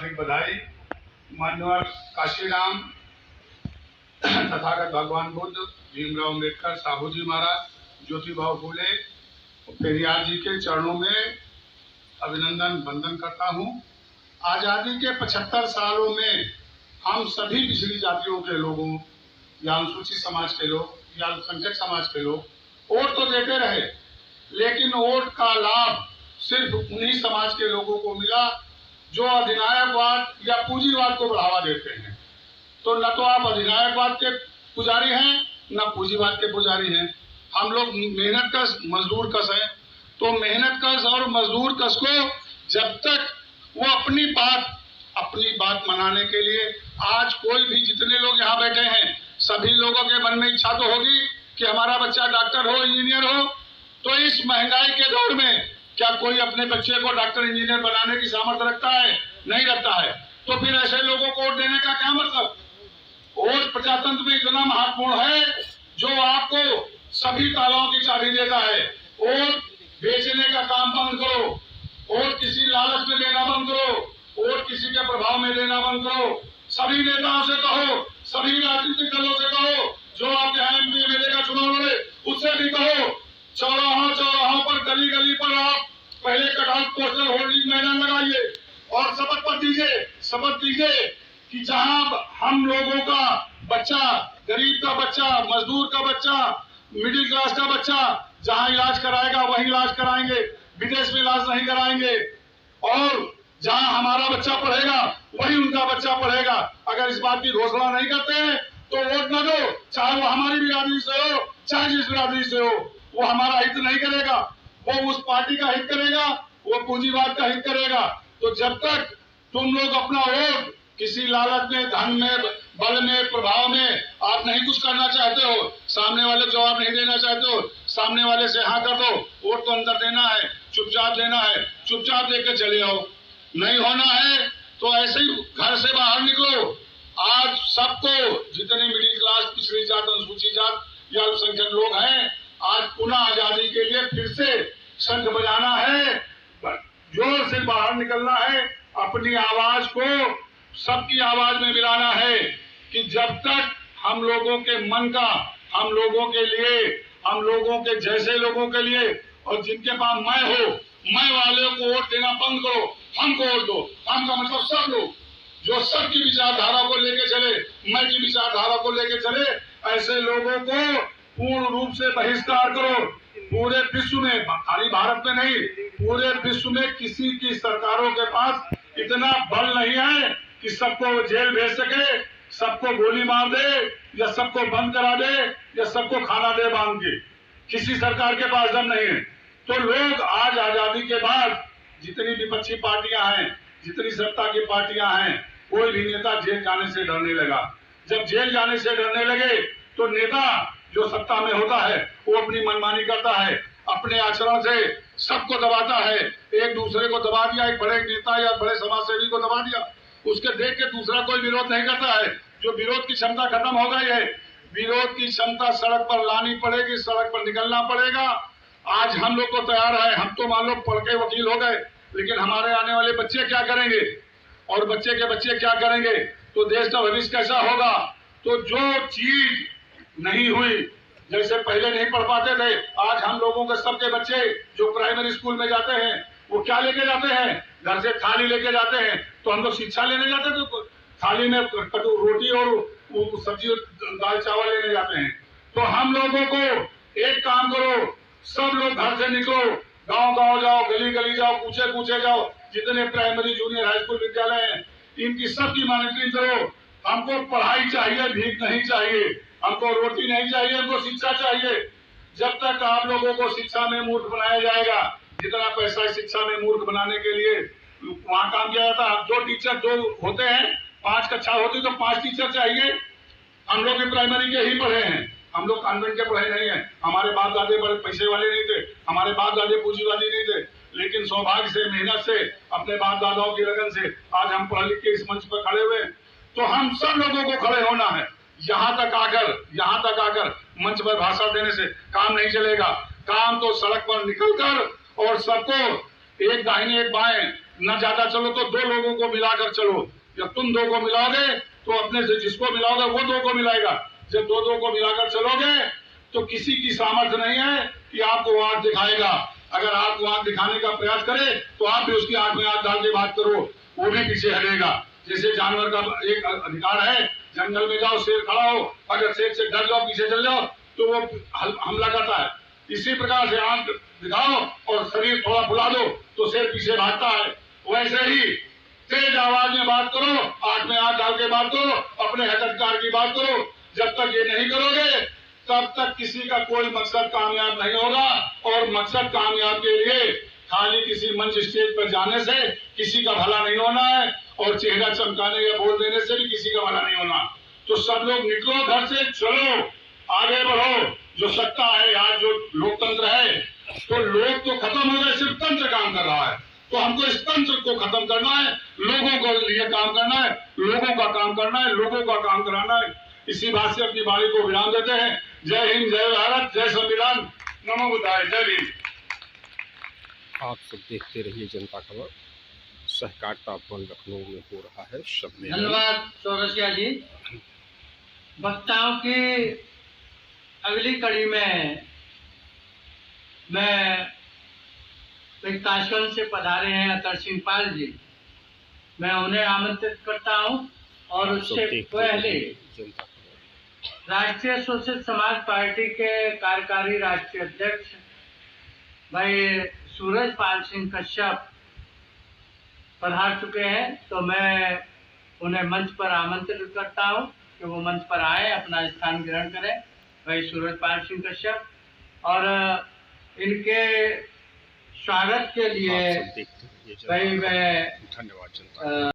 हार्दिक बधाई। मान्यवर काशीराम, तथागत भगवान बुद्ध, भीमराव अम्बेडकर, साहूजी महाराज, ज्योतिबा फूले, पेरियार जी के चरणों में अभिनंदन वंदन करता हूँ। आज़ादी के 75 सालों में हम सभी पिछड़ी जातियों के लोगों या अनुसूचित समाज के लोग या अल्पसंख्यक समाज के लोग वोट तो देते रहे, लेकिन वोट का लाभ सिर्फ उन्हीं समाज के लोगों को मिला जो अधिनायकवाद या पूंजीवाद को बढ़ावा देते हैं। तो न तो आप अधिनायकवाद के पुजारी हैं न पूंजीवाद के पुजारी हैं। हम लोग मेहनत कश मजदूर कश हैं। तो मेहनत कश और मजदूर कश को जब तक वो अपनी बात मनाने के लिए, आज कोई भी जितने लोग यहाँ बैठे हैं सभी लोगों के मन में इच्छा तो होगी कि हमारा बच्चा डॉक्टर हो, इंजीनियर हो। तो इस महंगाई के दौर में क्या कोई अपने बच्चे को डॉक्टर इंजीनियर बनाने की सामर्थ्य रखता है? नहीं रखता है। तो फिर ऐसे लोगों को वोट देने का क्या मतलब? वोट प्रजातंत्र में इतना महत्वपूर्ण है जो आपको सभी तालाओं की चाबी देता है। वोट बेचने का काम बंद करो, वोट किसी लालच में देना बंद करो, वोट किसी के प्रभाव में देना बंद करो। सभी नेताओं से कहो, सभी राजनीतिक दलों से कहो, जो आपके यहाँ एमएलए का चुनाव लड़े उससे भी कहो, चौराहों पर, गली गली पर आप पहले कटआउट पोस्टर होर्डिंग बैनर लगाइए और शपथ दीजिए कि जहां हम लोगों का बच्चा, गरीब का बच्चा, मजदूर का बच्चा, मिडिल क्लास का बच्चा जहां इलाज कराएगा वही इलाज कराएंगे, विदेश में इलाज नहीं कराएंगे। और जहां हमारा बच्चा पढ़ेगा वही उनका बच्चा पढ़ेगा। अगर इस बात की घोषणा नहीं करते हैं तो वोट न दो, चाहे वो हमारी बिरादरी से हो चाहे जिस बिरादरी से हो। वो हमारा हित नहीं करेगा, वो उस पार्टी का हित करेगा, वो पूंजीवाद का हित करेगा। तो जब तक तुम लोग अपना वोट किसी लालच में, धन में, बल में, प्रभाव में आप नहीं कुछ करना चाहते हो, सामने वाले को जवाब नहीं देना चाहते हो, सामने वाले से हाँ कर दो, वोट तो अंदर देना है, चुपचाप देना है, चुपचाप देकर चले आओ। नहीं होना है तो ऐसे ही घर से बाहर निकलो। आज सबको, जितने मिडिल क्लास, पिछड़ी जात, अनुसूचित जात या अल्पसंख्यक लोग हैं, आज पुनः आजादी के लिए फिर से शंख बजाना है, जोर से बाहर निकलना है, अपनी आवाज को सबकी आवाज में मिलाना है कि जब तक हम लोगों के मन का, हम लोगों के लिए, हम लोगों के जैसे लोगों के लिए और जिनके पास मैं हो, मैं वाले को वोट देना बंद करो, हमको वोट दो। हम का मतलब सब लोग जो सबकी विचारधारा को लेके चले, मैं की विचारधारा को लेके चले, ऐसे लोगों को पूर्ण रूप से बहिष्कार करो। पूरे विश्व में, खाली भारत में नहीं, पूरे विश्व में किसी की सरकारों के पास इतना बल नहीं है कि सबको जेल भेज सके, सबको गोली मार दे या सबको बंद करा दे या सबको खाना दे बांध के। किसी सरकार के पास दम नहीं है। तो लोग आज आजादी के बाद जितनी विपक्षी पार्टियां हैं, जितनी सत्ता की पार्टियां हैं, कोई भी नेता जेल जाने से डरने लगा। जब जेल जाने से डरने लगे तो नेता जो सत्ता में होता है वो अपनी मनमानी करता है, अपने आचरण से सबको दबाता है। एक दूसरे को दबा दिया, एक बड़े नेता या बड़े समाज सेवी को दबा दिया, उसके देख के दूसरा कोई विरोध नहीं करता है। जो विरोध की क्षमता खत्म हो गई है, विरोध की क्षमता सड़क पर लानी पड़ेगी, सड़क पर निकलना पड़ेगा। आज हम लोग तो तैयार है, हम तो मान लो पढ़ के वकील हो गए, लेकिन हमारे आने वाले बच्चे क्या करेंगे और बच्चे के बच्चे क्या करेंगे? तो देश का भविष्य कैसा होगा? तो जो चीज नहीं हुई, जैसे पहले नहीं पढ़ पाते थे, आज हम लोगों के सबके बच्चे जो प्राइमरी स्कूल में जाते हैं वो क्या लेके जाते हैं? घर से थाली लेके जाते हैं। तो हम लोग शिक्षा लेने जाते थे, थाली में रोटी और सब्जी और दाल चावल लेने जाते हैं। तो हम लोगों को एक काम करो, सब लोग घर से निकलो, गांव गांव जाओ, गली गली जाओ, कूचे कूचे जाओ, जितने प्राइमरी, जूनियर, हाई स्कूल विद्यालय हैं इनकी सबकी मॉनिटरिंग करो। हमको पढ़ाई चाहिए, भीख नहीं चाहिए, हमको रोटी नहीं चाहिए, हमको शिक्षा चाहिए। जब तक आप लोगों को शिक्षा में मूर्ख बनाया जाएगा, जितना पैसा शिक्षा में मूर्ख बनाने के लिए वहां काम किया जाता है, जो टीचर जो होते हैं, 5 कक्षा होती तो 5 टीचर चाहिए। हम लोग भी प्राइमरी के ही पढ़े हैं, हम लोग कॉन्वेंट के पढ़े नहीं है। हमारे बाप दादे बड़े पैसे वाले नहीं थे, हमारे बाप दादे पूंजीवादी नहीं थे, लेकिन सौभाग्य से, मेहनत से, अपने बाप दादाओं की लगन से आज हम पढ़ लिख के इस मंच पर खड़े हुए। तो हम सब लोगों को खड़े होना है। यहाँ तक आकर मंच पर भाषण देने से काम नहीं चलेगा। काम तो सड़क पर निकलकर और सबको एक दाहिने एक बाएं न ज्यादा चलो तो 2 लोगों को मिलाकर चलो। जब तुम 2 को मिलाओगे तो अपने से जिसको मिलाओगे वो 2 को मिलाएगा। जब 2 को मिलाकर चलोगे तो किसी की सामर्थ्य नहीं है कि आपको आंख दिखाएगा। अगर आपको आंख दिखाने का प्रयास करे तो आप भी उसकी आंख में आंख डाल के बात करो, वो भी पीछे हटेगा। जैसे जानवर का एक अधिकार है, जंगल में जाओ, शेर खड़ा हो, अगर शेर से डर जाओ, पीछे चल जाओ तो वो हमला करता है। इसी प्रकार से आंख दिखाओ और शरीर थोड़ा फुला दो तो शेर पीछे भागता है। वैसे ही तेज आवाज में बात करो, आंख में आंख डाल के बात करो, अपने हकदार की बात करो। जब तक ये नहीं करोगे तब तक किसी का कोई मकसद कामयाब नहीं होगा। और मकसद कामयाब के लिए खाली किसी मंच स्टेज पर जाने से किसी का भला नहीं होना है, और चेहरा चमकाने या बोल देने से भी किसी का भला नहीं होना। तो सब लोग निकलो घर से, चलो आगे बढ़ो। जो सत्ता है आज, जो लोकतंत्र है, तो लोग तो खत्म हो गए, सिर्फ तंत्र काम कर रहा है। तो हमको इस तंत्र को खत्म करना है, लोगों को लिए काम करना है, लोगों का काम करना है, लोगों का काम कराना है। इसी बात से अपनी वाणी को विराम देते हैं। जय हिंद, जय भारत, जय संविधान, नमो बुद्धाय, जय भीम। आप सब देखते रहिए जनता खबर। सहकारिता भवन लखनऊ में हो रहा है सम्मेलन। धन्यवाद चौरसिया जी। वक्ताओं की अगली कड़ी में मैं काशगंज से पधारे हैं अतर सिंह पाल जी, मैं उन्हें आमंत्रित करता हूं। और उससे पहले राष्ट्रीय शोषित समाज पार्टी के कार्यकारी राष्ट्रीय अध्यक्ष भाई सूरजपाल सिंह कश्यप पधार चुके हैं, तो मैं उन्हें मंच पर आमंत्रित करता हूं कि वो मंच पर आए, अपना स्थान ग्रहण करें। भाई सूरजपाल सिंह कश्यप, और इनके स्वागत के लिए भाई मैं धन्यवाद जनता।